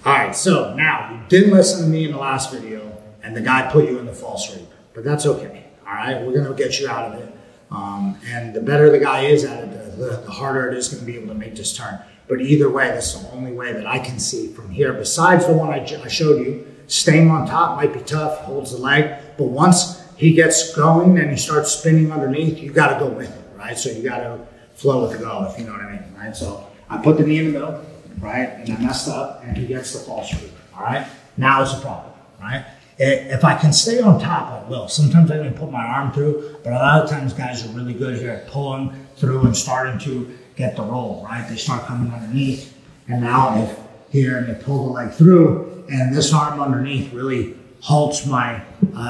All right, so now you didn't listen to me in the last video and the guy put you in the false sweep, but that's okay. All right, we're gonna get you out of it. And the better the guy is at it, the harder it is gonna be able to make this turn. But either way, that's the only way that I can see from here. Besides the one I showed you, staying on top might be tough, holds the leg, but once he gets going and he starts spinning underneath, you gotta go with it, right? So you gotta flow with the go, if you know what I mean, right? So I put the knee in the middle, right? And I messed up and he gets the false sweep, all right? Now it's a problem, right? If I can stay on top, I will. Sometimes I can put my arm through, but a lot of times guys are really good here at pulling through and starting to get the roll, right? They start coming underneath, and now if here and they pull the leg through, and this arm underneath really halts my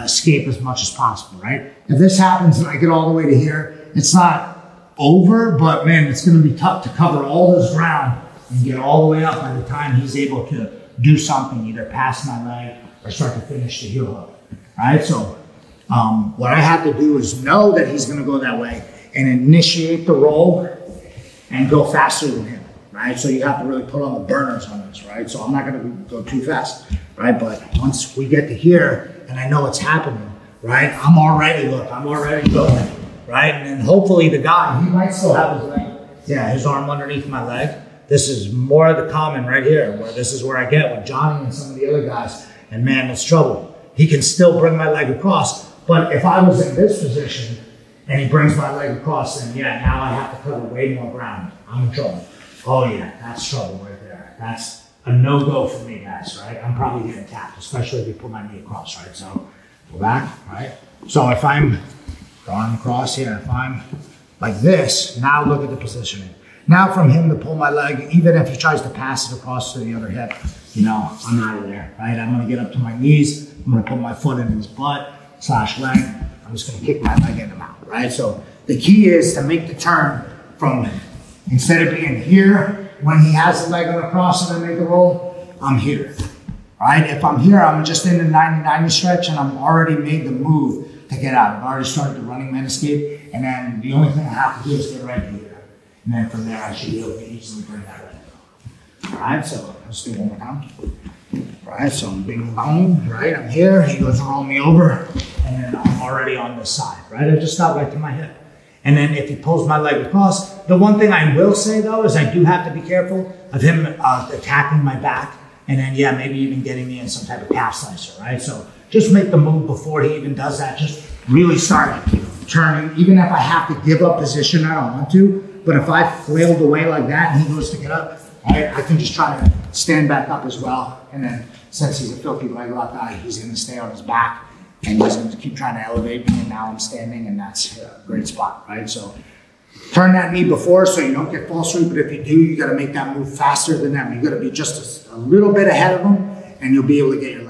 escape as much as possible, right? If this happens and I get all the way to here, it's not over, but man, it's gonna be tough to cover all this ground and get all the way up by the time he's able to do something, either pass my leg or start to finish the heel hook, right? So what I have to do is know that he's gonna go that way and initiate the roll and go faster than him, right? So you have to really put on the burners on this, right? So I'm not gonna go too fast, right? But once we get to here and I know what's happening, right? I'm already going, right? And then hopefully the guy, he might still have his leg, his arm underneath my leg. This is more of the common right here, where this is where I get with Johnny and some of the other guys. And man, it's trouble. He can still bring my leg across, but if I was in this position and he brings my leg across, then now I have to cover way more ground. I'm in trouble. Oh yeah, that's trouble right there. That's a no-go for me, guys, right? I'm probably getting tapped, especially if you put my knee across, right? So go back, right? So if I'm going across here, if I'm like this, now look at the positioning. Now from him to pull my leg, even if he tries to pass it across to the other hip, I'm out of there, right? I'm gonna get up to my knees. I'm gonna put my foot in his butt / leg. I'm just gonna kick my leg in him out, right? So the key is to make the turn from, instead of being here, when he has the leg on the cross and I make the roll, I'm here, right? If I'm here, I'm just in the 90-90 stretch and I'm already made the move to get out. I've already started the running man escape, and then the only thing I have to do is get right here. And then from there, I should be able to easily bring that leg. All right, so let's do one more time. All right, so I'm bing bong, right? I'm here, he goes to roll me over, and then I'm already on this side, right? I just got right to my hip. And then if he pulls my leg across, the one thing I will say though is I do have to be careful of him attacking my back, and then maybe even getting me in some type of calf slicer, right? So just make the move before he even does that. Just really start turning. Even if I have to give up position, I don't want to. But if I flailed away like that and he goes to get up, I can just try to stand back up as well. And then since he's a filthy leg lock guy, he's gonna stay on his back and he's gonna keep trying to elevate me, and now I'm standing, and that's a great spot, right? So turn that knee before so you don't get false sweep, but if you do, you gotta make that move faster than them. You gotta be just a little bit ahead of them, and you'll be able to get your